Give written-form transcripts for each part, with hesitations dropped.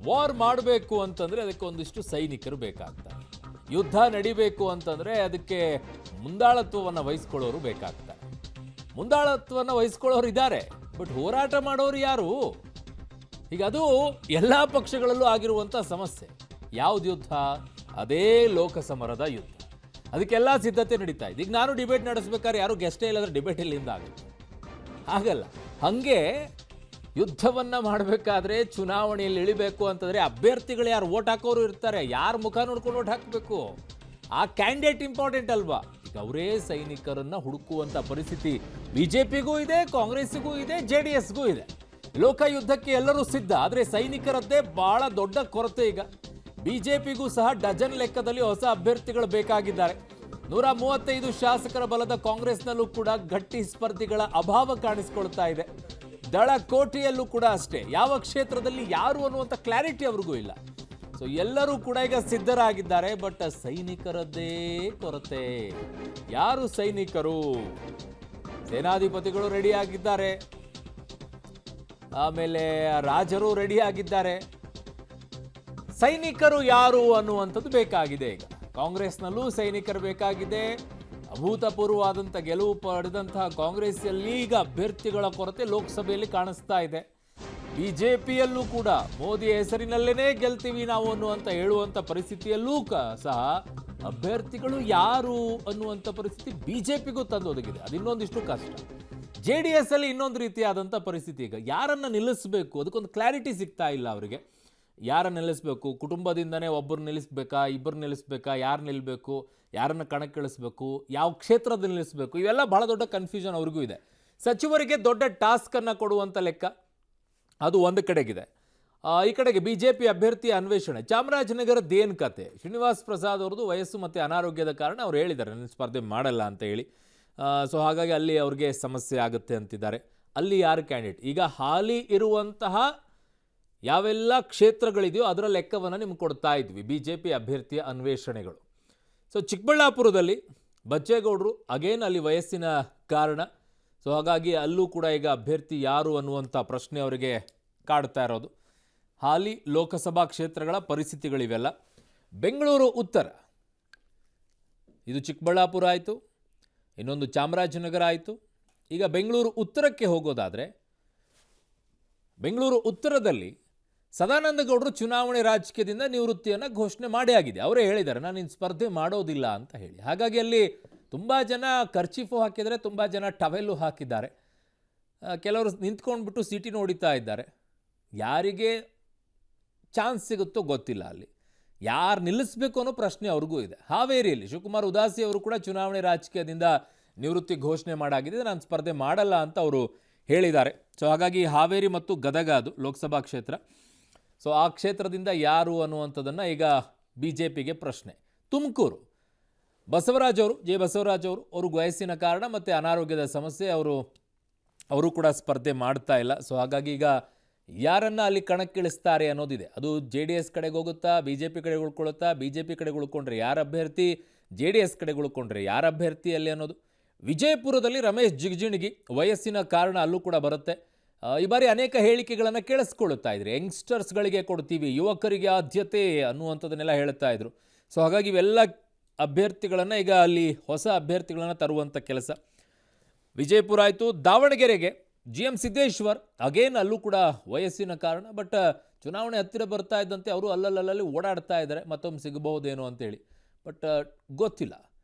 War ಮಾಡಬೇಕು ಅಂತಂದರೆ ಅದಕ್ಕೆ ಒಂದಿಷ್ಟು ಸೈನಿಕರು ಬೇಕಾಗ್ತಾರೆ. ಯುದ್ಧ ನಡಿಬೇಕು ಅಂತಂದರೆ ಅದಕ್ಕೆ ಮುಂದಾಳತ್ವವನ್ನು ವಹಿಸ್ಕೊಳ್ಳೋರು ಬೇಕಾಗ್ತಾರೆ. ಮುಂದಾಳತ್ವವನ್ನು ವಹಿಸ್ಕೊಳ್ಳೋರು ಇದ್ದಾರೆ, ಬಟ್ ಹೋರಾಟ ಮಾಡೋರು ಯಾರು? ಈಗ ಅದು ಎಲ್ಲ ಪಕ್ಷಗಳಲ್ಲೂ ಆಗಿರುವಂಥ ಸಮಸ್ಯೆ. ಯಾವ್ದು ಯುದ್ಧ? ಅದೇ ಲೋಕಸಮರದ ಯುದ್ಧ. ಅದಕ್ಕೆಲ್ಲ ಸಿದ್ಧತೆ ನಡೀತಾ ಇದೆ. ಈಗ ನಾನು ಡಿಬೇಟ್ ನಡೆಸ್ಬೇಕಾದ್ರೆ ಯಾರು ಗೆಸ್ಟೇ ಇಲ್ಲದ್ರೆ ಡಿಬೇಟ್ ಎಲ್ಲಿಂದ ಆಗುತ್ತೆ? ಆಗಲ್ಲ. ಹಾಗೆ ಯುದ್ಧವನ್ನು ಮಾಡಬೇಕಾದ್ರೆ ಚುನಾವಣೆಯಲ್ಲಿ ಇಳಿಬೇಕು ಅಂತಂದರೆ ಅಭ್ಯರ್ಥಿಗಳು ಯಾರು ವೋಟ್ ಹಾಕೋರು ಇರ್ತಾರೆ, ಯಾರ ಮುಖ ನೋಡ್ಕೊಂಡು ವೋಟ್ ಹಾಕಬೇಕು, ಆ ಕ್ಯಾಂಡಿಡೇಟ್ ಇಂಪಾರ್ಟೆಂಟ್ ಅಲ್ವಾ? ಈಗ ಅವರೇ ಸೈನಿಕರನ್ನು ಹುಡುಕುವಂಥ ಪರಿಸ್ಥಿತಿ ಬಿಜೆಪಿಗೂ ಇದೆ, ಕಾಂಗ್ರೆಸ್ಸಿಗೂ ಇದೆ, JDSಗೂ ಇದೆ. ಲೋಕಯುದ್ಧಕ್ಕೆ ಎಲ್ಲರೂ ಸಿದ್ಧ, ಆದರೆ ಸೈನಿಕರದ್ದೇ ಬಹಳ ದೊಡ್ಡ ಕೊರತೆ. ಈಗ ಬಿಜೆಪಿಗೂ ಸಹ ಡಜನ್ ಲೆಕ್ಕದಲ್ಲಿ ಹೊಸ ಅಭ್ಯರ್ಥಿಗಳು ಬೇಕಾಗಿದ್ದಾರೆ. 135 ಶಾಸಕರ ಬಲದ ಕಾಂಗ್ರೆಸ್ನಲ್ಲೂ ಕೂಡ ಗಟ್ಟಿ ಸ್ಪರ್ಧಿಗಳ ಅಭಾವ ಕಾಣಿಸಿಕೊಳ್ತಾ ಇದೆ. ದಳ ಕೋಟೆಯಲ್ಲೂ ಕೂಡ ಅಷ್ಟೇ, ಯಾವ ಕ್ಷೇತ್ರದಲ್ಲಿ ಯಾರು ಅನ್ನುವಂಥ ಕ್ಲಾರಿಟಿ ಅವ್ರಿಗೂ ಇಲ್ಲ. ಸೊ ಎಲ್ಲರೂ ಕೂಡ ಈಗ ಸಿದ್ಧರಾಗಿದ್ದಾರೆ, ಬಟ್ ಸೈನಿಕರದ್ದೇ ಕೊರತೆ. ಯಾರು ಸೈನಿಕರು? ಸೇನಾಧಿಪತಿಗಳು ರೆಡಿ ಆಗಿದ್ದಾರೆ, ಆಮೇಲೆ ರಾಜರು ರೆಡಿ ಆಗಿದ್ದಾರೆ. ಸೈನಿಕರು ಯಾರು ಅನ್ನುವಂಥದ್ದು ಬೇಕಾಗಿದೆ. ಈಗ ಕಾಂಗ್ರೆಸ್ನಲ್ಲೂ ಸೈನಿಕರು ಬೇಕಾಗಿದೆ. ಅಭೂತಪೂರ್ವವಾದಂಥ ಗೆಲುವು ಪಡೆದಂತಹ ಕಾಂಗ್ರೆಸ್ಸಲ್ಲಿ ಈಗ ಅಭ್ಯರ್ಥಿಗಳ ಕೊರತೆ ಲೋಕಸಭೆಯಲ್ಲಿ ಕಾಣಿಸ್ತಾ ಇದೆ. ಬಿಜೆಪಿಯಲ್ಲೂ ಕೂಡ ಮೋದಿ ಹೆಸರಿನಲ್ಲೇನೇ ಗೆಲ್ತೀವಿ ನಾವು ಅನ್ನುವಂಥ ಹೇಳುವಂಥ ಪರಿಸ್ಥಿತಿಯಲ್ಲೂ ಸಹ ಅಭ್ಯರ್ಥಿಗಳು ಯಾರು ಅನ್ನುವಂಥ ಪರಿಸ್ಥಿತಿ ಬಿಜೆಪಿಗೂ ತಂದೊದಗಿದೆ. ಅದು ಇನ್ನೊಂದಿಷ್ಟು ಕಷ್ಟ. JDS ಅಲ್ಲಿ ಇನ್ನೊಂದು ರೀತಿಯಾದಂಥ ಪರಿಸ್ಥಿತಿ. ಈಗ ಯಾರನ್ನು ನಿಲ್ಲಿಸಬೇಕು ಅದಕ್ಕೊಂದು ಕ್ಲಾರಿಟಿ ಸಿಗ್ತಾ ಇಲ್ಲ ಅವರಿಗೆ. ಯಾರನ್ನು ನಿಲ್ಲಿಸಬೇಕು? ಕುಟುಂಬದಿಂದನೇ ಒಬ್ಬರು ನಿಲ್ಲಿಸ್ಬೇಕಾ, ಇಬ್ಬರು ನಿಲ್ಲಿಸ್ಬೇಕಾ, ಯಾರು ನಿಲ್ಲಬೇಕು, ಯಾರನ್ನು ಕಣಕ್ಕಿಳಿಸ್ಬೇಕು, ಯಾವ ಕ್ಷೇತ್ರದಲ್ಲಿ ನಿಲ್ಲಿಸಬೇಕು, ಇವೆಲ್ಲ ಬಹಳ ದೊಡ್ಡ ಕನ್ಫ್ಯೂಷನ್ ಅವ್ರಿಗೂ ಇದೆ. ಸಚಿವರಿಗೆ ದೊಡ್ಡ ಟಾಸ್ಕನ್ನು ಕೊಡುವಂಥ ಲೆಕ್ಕ ಅದು ಒಂದು ಕಡೆಗಿದೆ. ಈ ಕಡೆಗೆ ಬಿಜೆಪಿ ಅಭ್ಯರ್ಥಿ ಅನ್ವೇಷಣೆ. ಚಾಮರಾಜನಗರದ್ದೇನು ಕತೆ? ಶ್ರೀನಿವಾಸ್ ಪ್ರಸಾದ್ ಅವ್ರದ್ದು ವಯಸ್ಸು ಮತ್ತು ಅನಾರೋಗ್ಯದ ಕಾರಣ ಅವ್ರು ಹೇಳಿದ್ದಾರೆ ನಾನು ಸ್ಪರ್ಧೆ ಮಾಡಲ್ಲ ಅಂತ ಹೇಳಿ. ಸೊ ಹಾಗಾಗಿ ಅಲ್ಲಿ ಅವ್ರಿಗೆ ಸಮಸ್ಯೆ ಆಗುತ್ತೆ ಅಂತಿದ್ದಾರೆ. ಅಲ್ಲಿ ಯಾರು ಕ್ಯಾಂಡಿಡೇಟ್? ಈಗ ಹಾಲಿ ಇರುವಂತಹ ಯಾವೆಲ್ಲ ಕ್ಷೇತ್ರಗಳಿದೆಯೋ ಅದರ ಲೆಕ್ಕವನ್ನು ನಿಮ್ಗೆ ಕೊಡ್ತಾ ಇದ್ವಿ, ಬಿಜೆಪಿ ಅಭ್ಯರ್ಥಿಯ ಅನ್ವೇಷಣೆಗಳು. ಸೊ ಚಿಕ್ಕಬಳ್ಳಾಪುರದಲ್ಲಿ ಬಚ್ಚೇಗೌಡರು ಅಗೇನ್ ಅಲ್ಲಿ ವಯಸ್ಸಿನ ಕಾರಣ. ಸೊ ಹಾಗಾಗಿ ಅಲ್ಲೂ ಕೂಡ ಈಗ ಅಭ್ಯರ್ಥಿ ಯಾರು ಅನ್ನುವಂಥ ಪ್ರಶ್ನೆ ಅವರಿಗೆ ಕಾಡ್ತಾ ಇರೋದು. ಹಾಲಿ ಲೋಕಸಭಾ ಕ್ಷೇತ್ರಗಳ ಪರಿಸ್ಥಿತಿಗಳಿವೆಲ್ಲ. ಬೆಂಗಳೂರು ಉತ್ತರ, ಇದು ಚಿಕ್ಕಬಳ್ಳಾಪುರ ಆಯಿತು, ಇನ್ನೊಂದು ಚಾಮರಾಜನಗರ ಆಯಿತು. ಈಗ ಬೆಂಗಳೂರು ಉತ್ತರಕ್ಕೆ ಹೋಗೋದಾದರೆ, ಬೆಂಗಳೂರು ಉತ್ತರದಲ್ಲಿ ಸದಾನಂದ ಗೌಡರು ಚುನಾವಣೆ ರಾಜಕೀಯದಿಂದ ನಿವೃತ್ತಿಯನ್ನು ಘೋಷಣೆ ಮಾಡೇ ಆಗಿದೆ. ಅವರೇ ಹೇಳಿದ್ದಾರೆ ನಾನು ಇನ್ನು ಸ್ಪರ್ಧೆ ಮಾಡೋದಿಲ್ಲ ಅಂತ ಹೇಳಿ. ಹಾಗಾಗಿ ಅಲ್ಲಿ ತುಂಬ ಜನ ಕರ್ಚೀಫು ಹಾಕಿದರೆ, ತುಂಬ ಜನ ಟವೆಲ್ಲು ಹಾಕಿದ್ದಾರೆ, ಕೆಲವರು ನಿಂತ್ಕೊಂಡ್ಬಿಟ್ಟು ಸಿಟಿ ನೋಡಿತಾ ಇದ್ದಾರೆ. ಯಾರಿಗೆ ಚಾನ್ಸ್ ಸಿಗುತ್ತೋ ಗೊತ್ತಿಲ್ಲ. ಅಲ್ಲಿ ಯಾರು ನಿಲ್ಲಿಸಬೇಕು ಅನ್ನೋ ಪ್ರಶ್ನೆ ಅವ್ರಿಗೂ ಇದೆ. ಹಾವೇರಿಯಲ್ಲಿ ಶಿವಕುಮಾರ್ ಉದಾಸಿ ಅವರು ಕೂಡ ಚುನಾವಣೆ ರಾಜಕೀಯದಿಂದ ನಿವೃತ್ತಿ ಘೋಷಣೆ ಮಾಡಾಗಿದೆ, ನಾನು ಸ್ಪರ್ಧೆ ಮಾಡಲ್ಲ ಅಂತ ಅವರು ಹೇಳಿದ್ದಾರೆ. ಸೊ ಹಾಗಾಗಿ ಹಾವೇರಿ ಮತ್ತು ಗದಗ ಅದು ಲೋಕಸಭಾ ಕ್ಷೇತ್ರ. ಸೊ ಆ ಕ್ಷೇತ್ರದಿಂದ ಯಾರು ಅನ್ನುವಂಥದ್ದನ್ನು ಈಗ ಬಿಜೆಪಿಗೆ ಪ್ರಶ್ನೆ. ತುಮಕೂರು ಬಸವರಾಜ್ ಅವರು, ಬಸವರಾಜ್ ಅವರು, ಅವ್ರಿಗೆ ವಯಸ್ಸಿನ ಕಾರಣ ಮತ್ತು ಅನಾರೋಗ್ಯದ ಸಮಸ್ಯೆ, ಅವರು ಕೂಡ ಸ್ಪರ್ಧೆ ಮಾಡ್ತಾ ಇಲ್ಲ. ಸೊ ಹಾಗಾಗಿ ಈಗ ಯಾರನ್ನು ಅಲ್ಲಿ ಕಣಕ್ಕಿಳಿಸ್ತಾರೆ ಅನ್ನೋದಿದೆ. ಅದು JDS ಕಡೆಗೆ ಹೋಗುತ್ತಾ, ಬಿಜೆಪಿ ಕಡೆಗೆ ಉಳ್ಕೊಳ್ಳುತ್ತಾ, ಬಿಜೆಪಿ ಕಡೆಗೆ ಉಳ್ಕೊಂಡ್ರೆ ಯಾರು ಅಭ್ಯರ್ಥಿ, JDS ಕಡೆಗೆ ಉಳ್ಕೊಂಡ್ರೆ ಯಾರು ಅಭ್ಯರ್ಥಿ ಅಲ್ಲಿ ಅನ್ನೋದು. ವಿಜಯಪುರದಲ್ಲಿ ರಮೇಶ್ ಜಿಗಜಿಣಗಿ ವಯಸ್ಸಿನ ಕಾರಣ ಅಲ್ಲೂ ಕೂಡ ಬರುತ್ತೆ. ಈ ಬಾರಿ ಅನೇಕ ಹೇಳಿಕೆಗಳನ್ನು ಕೇಳಿಸ್ಕೊಳ್ಳುತ್ತಾ ಇದ್ರಿ. ಯಂಗ್ಸ್ಟರ್ಸ್ಗಳಿಗೆ ಕೊಡ್ತೀವಿ, ಯುವಕರಿಗೆ ಆದ್ಯತೆ ಅನ್ನುವಂಥದ್ದನ್ನೆಲ್ಲ ಹೇಳ್ತಾ ಇದ್ರು. ಸೊ ಹಾಗಾಗಿ ಇವೆಲ್ಲ ಅಭ್ಯರ್ಥಿಗಳನ್ನು ಈಗ ಅಲ್ಲಿ ಹೊಸ ಅಭ್ಯರ್ಥಿಗಳನ್ನು ತರುವಂಥ ಕೆಲಸ. ವಿಜಯಪುರ ಆಯಿತು. ದಾವಣಗೆರೆಗೆ GM ಸಿದ್ದೇಶ್ವರ್ ಅಗೇನ್ ಅಲ್ಲೂ ಕೂಡ ವಯಸ್ಸಿನ ಕಾರಣ, ಬಟ್ ಚುನಾವಣೆ ಹತ್ತಿರ ಬರ್ತಾ ಇದ್ದಂತೆ ಅವರು ಅಲ್ಲಲ್ಲಿ ಓಡಾಡ್ತಾ ಇದ್ದಾರೆ, ಮತ್ತೊಮ್ಮೆ ಸಿಗಬಹುದೇನೋ ಅಂತೇಳಿ. ಬಟ್ ಗೊತ್ತಿಲ್ಲ.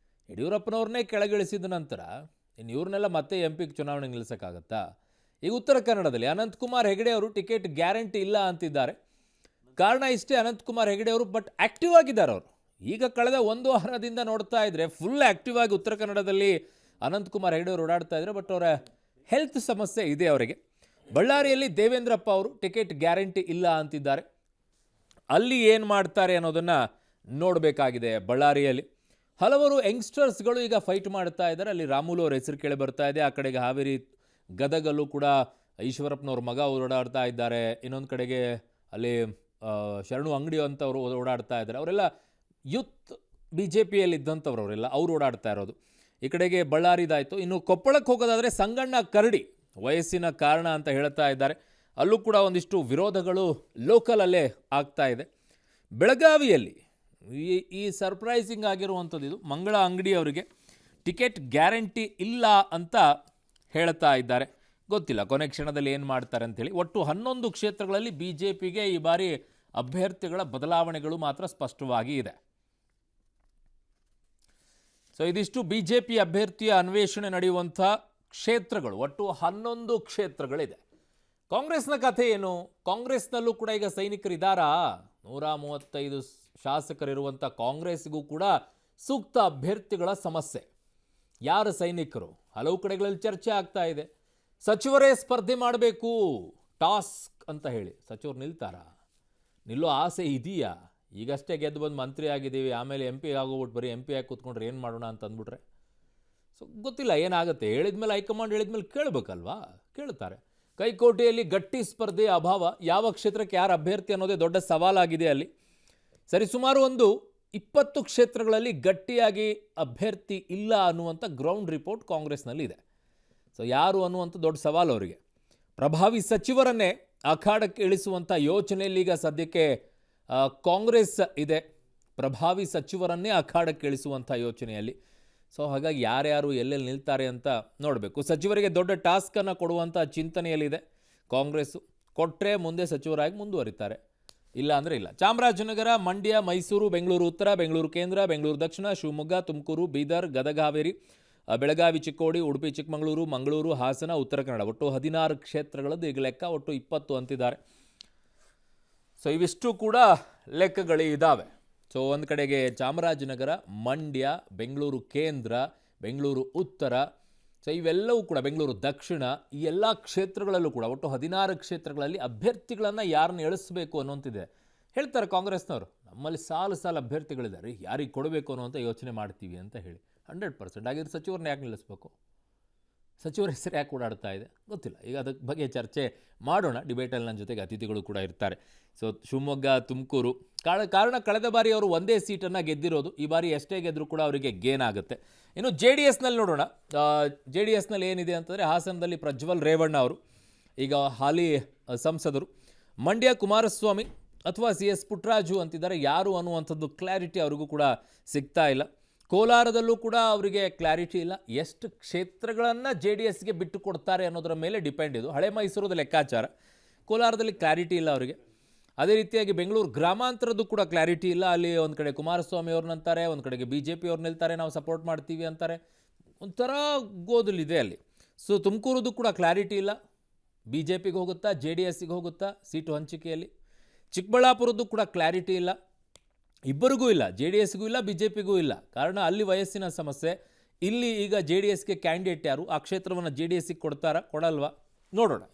ಯಡಿಯೂರಪ್ಪನವ್ರನ್ನೇ ಕೆಳಗಿಳಿಸಿದ ನಂತರ ಇನ್ನು ಇವ್ರನ್ನೆಲ್ಲ ಮತ್ತೆ MP ಚುನಾವಣೆಗೆ ನಿಲ್ಲಿಸೋಕ್ಕಾಗತ್ತಾ? ಈಗ ಉತ್ತರ ಕನ್ನಡದಲ್ಲಿ ಅನಂತಕುಮಾರ್ ಹೆಗಡೆ ಅವರು ಟಿಕೆಟ್ ಗ್ಯಾರಂಟಿ ಇಲ್ಲ ಅಂತಿದ್ದಾರೆ. ಕಾರಣ ಇಷ್ಟೇ, ಅನಂತಕುಮಾರ್ ಹೆಗಡೆ ಅವರು ಬಟ್ ಆ್ಯಕ್ಟಿವ್ ಆಗಿದ್ದಾರೆ. ಅವರು ಈಗ ಕಳೆದ ಒಂದು ವಾರದಿಂದ ನೋಡ್ತಾ ಇದ್ರೆ ಫುಲ್ ಆ್ಯಕ್ಟಿವ್ ಆಗಿ ಉತ್ತರ ಕನ್ನಡದಲ್ಲಿ ಅನಂತಕುಮಾರ್ ಹೆಗಡೆ ಅವರು ಓಡಾಡ್ತಾ ಇದ್ದಾರೆ. ಬಟ್ ಅವರ ಹೆಲ್ತ್ ಸಮಸ್ಯೆ ಇದೆ ಅವರಿಗೆ. ಬಳ್ಳಾರಿಯಲ್ಲಿ ದೇವೇಂದ್ರಪ್ಪ ಅವರು ಟಿಕೆಟ್ ಗ್ಯಾರಂಟಿ ಇಲ್ಲ ಅಂತಿದ್ದಾರೆ. ಅಲ್ಲಿ ಏನು ಮಾಡ್ತಾರೆ ಅನ್ನೋದನ್ನು ನೋಡಬೇಕಾಗಿದೆ. ಬಳ್ಳಾರಿಯಲ್ಲಿ ಹಲವರು ಯಂಗ್ಸ್ಟರ್ಸ್ಗಳು ಈಗ ಫೈಟ್ ಮಾಡ್ತಾ ಇದ್ದಾರೆ. ಅಲ್ಲಿ ರಾಮುಲು ಅವ್ರ ಹೆಸರು ಕೇಳಿ ಬರ್ತಾ ಇದೆ. ಆ ಕಡೆಗೆ ಹಾವೇರಿ ಗದಗಲ್ಲೂ ಕೂಡ ಈಶ್ವರಪ್ಪನವ್ರ ಮಗ ಓಡಾಡ್ತಾ ಇದ್ದಾರೆ. ಇನ್ನೊಂದು ಕಡೆಗೆ ಅಲ್ಲಿ ಶರಣು ಅಂಗಡಿ ಅಂತವರು ಓಡಾಡ್ತಾ ಇದ್ದಾರೆ. ಅವರೆಲ್ಲ ಯೂತ್ BJPಯಲ್ಲಿ ಇದ್ದಂಥವ್ರು, ಅವರೆಲ್ಲ ಅವರು ಓಡಾಡ್ತಾ ಇರೋದು. ಈ ಕಡೆಗೆ ಬಳ್ಳಾರಿದಾಯಿತು. ಇನ್ನು ಕೊಪ್ಪಳಕ್ಕೆ ಹೋಗೋದಾದರೆ ಸಂಗಣ್ಣ ಕರಡಿ ವಯಸ್ಸಿನ ಕಾರಣ ಅಂತ ಹೇಳ್ತಾ ಇದ್ದಾರೆ. ಅಲ್ಲೂ ಕೂಡ ಒಂದಿಷ್ಟು ವಿರೋಧಗಳು ಲೋಕಲಲ್ಲೇ ಆಗ್ತಾ ಇದೆ. ಬೆಳಗಾವಿಯಲ್ಲಿ ಈ ಸರ್ಪ್ರೈಸಿಂಗ್ ಆಗಿರುವಂಥದ್ದು ಇದು. ಮಂಗಳ ಅಂಗಡಿ ಅವರಿಗೆ ಟಿಕೆಟ್ ಗ್ಯಾರಂಟಿ ಇಲ್ಲ ಅಂತ ಹೇಳ್ತಾ ಇದ್ದಾರೆ. ಗೊತ್ತಿಲ್ಲ ಕೊನೆ ಕ್ಷಣದಲ್ಲಿ ಏನು ಮಾಡ್ತಾರೆ ಅಂಥೇಳಿ. ಒಟ್ಟು 11 ಕ್ಷೇತ್ರಗಳಲ್ಲಿ BJPಗೆ ಈ ಬಾರಿ ಅಭ್ಯರ್ಥಿಗಳ ಬದಲಾವಣೆಗಳು ಮಾತ್ರ ಸ್ಪಷ್ಟವಾಗಿ ಇದೆ. ಸೊ ಇದಿಷ್ಟು BJP ಅಭ್ಯರ್ಥಿಯ ಅನ್ವೇಷಣೆ ನಡೆಯುವಂಥ ಕ್ಷೇತ್ರಗಳು. ಒಟ್ಟು 11 ಕ್ಷೇತ್ರಗಳಿದೆ. ಕಾಂಗ್ರೆಸ್ನ ಕಥೆ ಏನು? ಕಾಂಗ್ರೆಸ್ನಲ್ಲೂ ಕೂಡ ಈಗ ಸೈನಿಕರಿದ್ದಾರಾ? 135 ಶಾಸಕರಿರುವಂಥ ಕಾಂಗ್ರೆಸ್ಗೂ ಕೂಡ ಸೂಕ್ತ ಅಭ್ಯರ್ಥಿಗಳ ಸಮಸ್ಯೆ. ಯಾರು ಸೈನಿಕರು? ಹಲವು ಕಡೆಗಳಲ್ಲಿ ಚರ್ಚೆ ಆಗ್ತಾ ಇದೆ. ಸಚಿವರೇ ಸ್ಪರ್ಧೆ ಮಾಡಬೇಕು ಟಾಸ್ಕ್ ಅಂತ ಹೇಳಿ. ಸಚಿವರು ನಿಲ್ತಾರಾ? ನಿಲ್ಲೋ ಆಸೆ ಇದೆಯಾ? ಈಗಷ್ಟೇ ಗೆದ್ದು ಬಂದು ಮಂತ್ರಿ ಆಗಿದ್ದೀವಿ, ಆಮೇಲೆ MP ಆಗೋಗ್ಬಿಟ್ಟು ಬರೀ MP ಆಗಿ ಕೂತ್ಕೊಂಡ್ರೆ ಏನು ಮಾಡೋಣ ಅಂತ ಅಂದ್ಬಿಟ್ರೆ ಸೊ ಗೊತ್ತಿಲ್ಲ ಏನಾಗುತ್ತೆ. ಹೇಳಿದ್ಮೇಲೆ ಹೈಕಮಾಂಡ್ ಹೇಳಿದ್ಮೇಲೆ ಕೇಳಬೇಕಲ್ವಾ? ಕೇಳ್ತಾರೆ. ಕೈಕೋಟೆಯಲ್ಲಿ ಗಟ್ಟಿ ಸ್ಪರ್ಧೆಯ ಅಭಾವ. ಯಾವ ಕ್ಷೇತ್ರಕ್ಕೆ ಯಾರು ಅಭ್ಯರ್ಥಿ ಅನ್ನೋದೇ ದೊಡ್ಡ ಸವಾಲಾಗಿದೆ ಅಲ್ಲಿ. ಸರಿಸುಮಾರು ಒಂದು 20 ಕ್ಷೇತ್ರಗಳಲ್ಲಿ ಗಟ್ಟಿಯಾಗಿ ಅಭ್ಯರ್ಥಿ ಇಲ್ಲ ಅನ್ನುವಂಥ ಗ್ರೌಂಡ್ ರಿಪೋರ್ಟ್ ಕಾಂಗ್ರೆಸ್ನಲ್ಲಿದೆ. ಸೊ ಯಾರು ಅನ್ನುವಂಥ ದೊಡ್ಡ ಸವಾಲು ಅವರಿಗೆ. ಪ್ರಭಾವಿ ಸಚಿವರನ್ನೇ ಅಖಾಡಕ್ಕೆ ಇಳಿಸುವಂಥ ಯೋಚನೆಯಲ್ಲಿ ಈಗ ಸದ್ಯಕ್ಕೆ ಕಾಂಗ್ರೆಸ್ ಇದೆ. ಪ್ರಭಾವಿ ಸಚಿವರನ್ನೇ ಅಖಾಡಕ್ಕೆ ಇಳಿಸುವಂಥ ಯೋಚನೆಯಲ್ಲಿ. ಸೊ ಹಾಗಾಗಿ ಯಾರ್ಯಾರು ಎಲ್ಲೆಲ್ಲಿ ನಿಲ್ತಾರೆ ಅಂತ ನೋಡಬೇಕು. ಸಚಿವರಿಗೆ ದೊಡ್ಡ ಟಾಸ್ಕನ್ನು ಕೊಡುವಂಥ ಚಿಂತನೆಯಲ್ಲಿದೆ ಕಾಂಗ್ರೆಸ್ಸು. ಕೊಟ್ಟರೆ ಮುಂದೆ ಸಚಿವರಾಗಿ ಮುಂದುವರಿತಾರೆ, ಇಲ್ಲ ಅಂದರೆ ಇಲ್ಲ. ಚಾಮರಾಜನಗರ, ಮಂಡ್ಯ, ಮೈಸೂರು, ಬೆಂಗಳೂರು ಉತ್ತರ, ಬೆಂಗಳೂರು ಕೇಂದ್ರ, ಬೆಂಗಳೂರು ದಕ್ಷಿಣ, ಶಿವಮೊಗ್ಗ, ತುಮಕೂರು, ಬೀದರ್, ಗದಗ, ಹಾವೇರಿ, ಬೆಳಗಾವಿ, ಚಿಕ್ಕೋಡಿ, ಉಡುಪಿ, ಚಿಕ್ಕಮಗಳೂರು, ಮಂಗಳೂರು, ಹಾಸನ, ಉತ್ತರ ಕನ್ನಡ ಒಟ್ಟು 16 ಕ್ಷೇತ್ರಗಳದ್ದು ಈಗ ಲೆಕ್ಕ. ಒಟ್ಟು 20 ಅಂತಿದ್ದಾರೆ. ಸೊ ಇವಿಷ್ಟು ಕೂಡ ಲೆಕ್ಕಗಳಿದ್ದಾವೆ. ಸೊ ಒಂದು ಕಡೆಗೆ ಚಾಮರಾಜನಗರ, ಮಂಡ್ಯ, ಬೆಂಗಳೂರು ಕೇಂದ್ರ, ಬೆಂಗಳೂರು ಉತ್ತರ, ಸೊ ಇವೆಲ್ಲವೂ ಕೂಡ ಬೆಂಗಳೂರು ದಕ್ಷಿಣ, ಈ ಎಲ್ಲ ಕ್ಷೇತ್ರಗಳಲ್ಲೂ ಕೂಡ ಒಟ್ಟು 16 ಕ್ಷೇತ್ರಗಳಲ್ಲಿ ಅಭ್ಯರ್ಥಿಗಳನ್ನು ಯಾರನ್ನು ಇಳಿಸಬೇಕು ಅನ್ನುವಂತಿದೆ. ಹೇಳ್ತಾರೆ ಕಾಂಗ್ರೆಸ್ನವರು, ನಮ್ಮಲ್ಲಿ ಸಾಲು ಅಭ್ಯರ್ಥಿಗಳಿದ್ದಾರೆ, ಯಾರಿಗೆ ಕೊಡಬೇಕು ಅನ್ನುವಂಥ ಯೋಚನೆ ಮಾಡ್ತೀವಿ ಅಂತ ಹೇಳಿ. 100% ಆಗಿದ್ರೆ ಸಚಿವರನ್ನ ಯಾಕೆ ನಿಲ್ಲಿಸ್ಬೇಕು? ಸಚಿವರ ಹೆಸರು ಯಾಕೆ ಓಡಾಡ್ತಾ ಇದೆ ಗೊತ್ತಿಲ್ಲ. ಈಗ ಅದಕ್ಕೆ ಬಗ್ಗೆ ಚರ್ಚೆ ಮಾಡೋಣ. ಡಿಬೇಟಲ್ಲಿ ನನ್ನ ಜೊತೆಗೆ ಅತಿಥಿಗಳು ಕೂಡ ಇರ್ತಾರೆ. ಸೊ ಶಿವಮೊಗ್ಗ, ತುಮಕೂರು ಕಾರಣ ಕಳೆದ ಬಾರಿ ಅವರು ಒಂದೇ ಸೀಟನ್ನು ಗೆದ್ದಿರೋದು. ಈ ಬಾರಿ ಎಷ್ಟೇ ಗೆದ್ದರೂ ಕೂಡ ಅವರಿಗೆ ಗೇನ್ ಆಗುತ್ತೆ. ಇನ್ನು JDSನಲ್ಲಿ ನೋಡೋಣ. JDSನಲ್ಲಿ ಏನಿದೆ ಅಂತಂದರೆ ಹಾಸನದಲ್ಲಿ ಪ್ರಜ್ವಲ್ ರೇವಣ್ಣ ಅವರು ಈಗ ಹಾಲಿ ಸಂಸದರು. ಮಂಡ್ಯ ಕುಮಾರಸ್ವಾಮಿ ಅಥವಾ CS ಪುಟ್ಟರಾಜು ಅಂತಿದ್ದಾರೆ. ಯಾರು ಅನ್ನುವಂಥದ್ದು ಕ್ಲಾರಿಟಿ ಅವ್ರಿಗೂ ಕೂಡ ಸಿಗ್ತಾ ಇಲ್ಲ. ಕೋಲಾರದಲ್ಲೂ ಕೂಡ ಅವರಿಗೆ ಕ್ಲಾರಿಟಿ ಇಲ್ಲ. ಎಷ್ಟು ಕ್ಷೇತ್ರಗಳನ್ನು JDSಗೆ ಬಿಟ್ಟು ಕೊಡ್ತಾರೆ ಅನ್ನೋದರ ಮೇಲೆ ಡಿಪೆಂಡ್ ಇದು. ಹಳೆ ಮೈಸೂರದ ಲೆಕ್ಕಾಚಾರ. ಕೋಲಾರದಲ್ಲಿ ಕ್ಲಾರಿಟಿ ಇಲ್ಲ ಅವರಿಗೆ. ಅದೇ ರೀತಿಯಾಗಿ ಬೆಂಗಳೂರು ಗ್ರಾಮಾಂತರದ್ದು ಕೂಡ ಕ್ಲಾರಿಟಿ ಇಲ್ಲ. ಅಲ್ಲಿ ಒಂದು ಕಡೆ ಕುಮಾರಸ್ವಾಮಿ ಅವ್ರನ್ನಂತಾರೆ, ಒಂದು ಕಡೆಗೆ BJP ಅವ್ರು ನಿಲ್ತಾರೆ, ನಾವು ಸಪೋರ್ಟ್ ಮಾಡ್ತೀವಿ ಅಂತಾರೆ. ಒಂಥರ ಗೋದಲಿದೆ ಅಲ್ಲಿ. ಸೊ ತುಮಕೂರದ್ದು ಕೂಡ ಕ್ಲಾರಿಟಿ ಇಲ್ಲ. BJPಗೆ ಹೋಗುತ್ತಾ, JDSಗೆ ಹೋಗುತ್ತಾ ಸೀಟು ಹಂಚಿಕೆಯಲ್ಲಿ. ಚಿಕ್ಕಬಳ್ಳಾಪುರದ್ದು ಕೂಡ ಕ್ಲಾರಿಟಿ ಇಲ್ಲ. ಇಬ್ಬರಿಗೂ ಇಲ್ಲ, JDSಗೂ ಇಲ್ಲ, BJPಗೂ ಇಲ್ಲ. ಕಾರಣ ಅಲ್ಲಿ ವಯಸ್ಸಿನ ಸಮಸ್ಯೆ. ಇಲ್ಲಿ ಈಗ JDSಗೆ ಕ್ಯಾಂಡಿಡೇಟ್ ಯಾರು? ಆ ಕ್ಷೇತ್ರವನ್ನು JDSಗೆ ಕೊಡ್ತಾರಾ, ಕೊಡಲ್ವಾ? ನೋಡೋಣ.